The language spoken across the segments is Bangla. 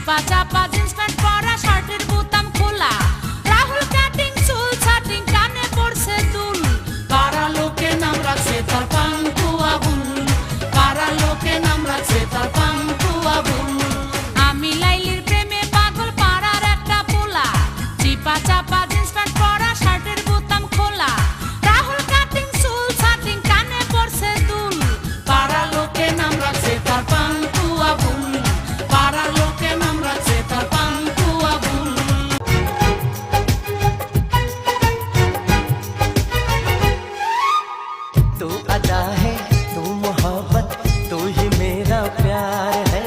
চিপা চাপা জিন্স প্যান্ট পরা শার্টের বোতাম খোলা রাহুল কাটিং চুল ছাটিং কানে পড়ছে দুল পাড়া লোকে নাম রাখছে তার পাঙ্কু আবুল পাড়া লোকে নাম রাখছে তার পাঙ্কু আবুল আমি লাইলির প্রেমে পাগল পাড়ার একটা পোলা চিপা চাপা জিন্স প্যান্ট পরা শার্টের বোতাম খোলা রাহুল কাটিং চুল ছাটিং কানে পড়ছে দুল পাড়া লোকে নাম রাখছে তার পাঙ্কু আবুল পাড়া লোকে নাম রাখছে তার পাঙ্কু আবুল तू अदा है तू मोहब्बत तू ही मेरा प्यार है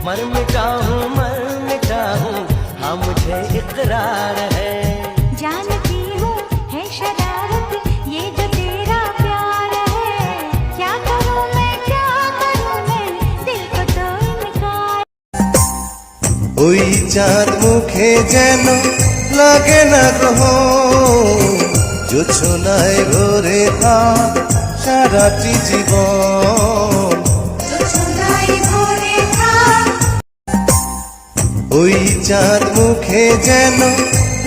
मर मिटा हूँ हाँ मुझे इकरार है जानती हूँ है शरारत ये जो तेरा प्यार है क्या करूँ मैं दिल को तो इनकार ওই চাঁদ মুখে যেন লাগে না গ্রহ জোছনায় ভরে থাক সারাটি জীবন ওই চাঁদ মুখে যেন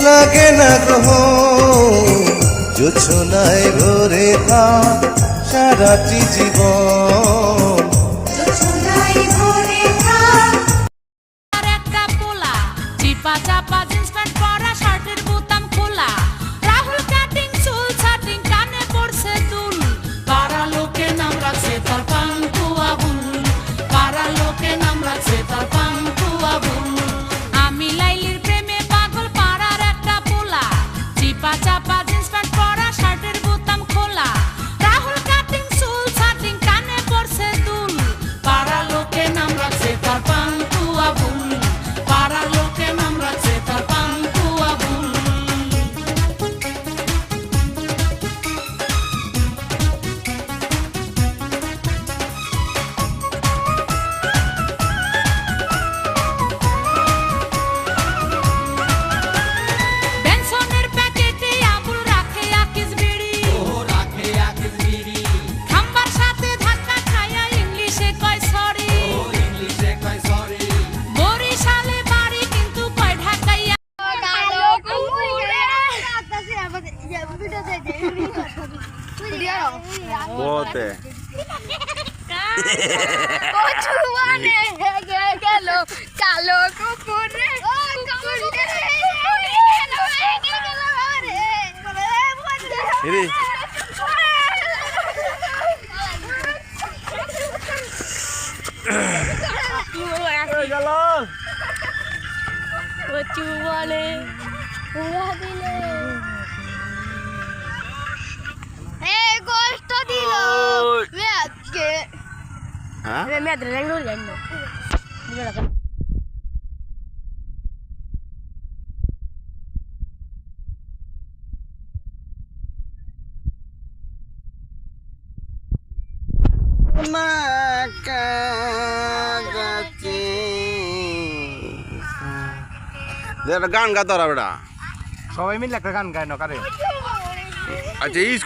লাগে না গ্রহ জোছনায় ভরে থাক সারাটি জীবন আর একটা পোলা চিপা চাপা জিন্স প্যান্ট পরা শার্টের বোতাম খোলা রাহুল কাটিং চুল ছাটিং কানে পড়ছে দুল পাড়া লোকে নাম রাখছে তার পাঙ্কু আবুল পাড়া লোকে নাম রাখছে তার পাঙ্কু আবুল আমি লাইলির প্রেমে পাগল পাড়ার একটা পোলা চিপা চাপা জিন্স প্যান্ট পরা শার্টের বোতাম খোলা রাহুল কাটিং চুল ছাটিং কানে পড়ছে দুল পাড়া লোকে নাম রাখছে তার পাঙ্কু আবুল পাড়া লোকে নাম রাখছে তার পাঙ্কু আবুল বেনসনের প্যাকেটে আবুল রাখে আকিস বিড়ি খাম্বার সাথে ধাক্কা খায়া ইংলিশে কয় সরি বরিশালে বাড়ি কিন্তু কয় ঢাকাইয়া Bote. কালো কুকুরে Ini. Jalan. বলে পুরা দিলে কষ্ট দিল মেয়াদকে Hah? মেয়াদ রেঙ্গো রেঙ্গো Dia ada gan kata orang beda. সবাই মিলে একটা গান গায় না কারে Aja is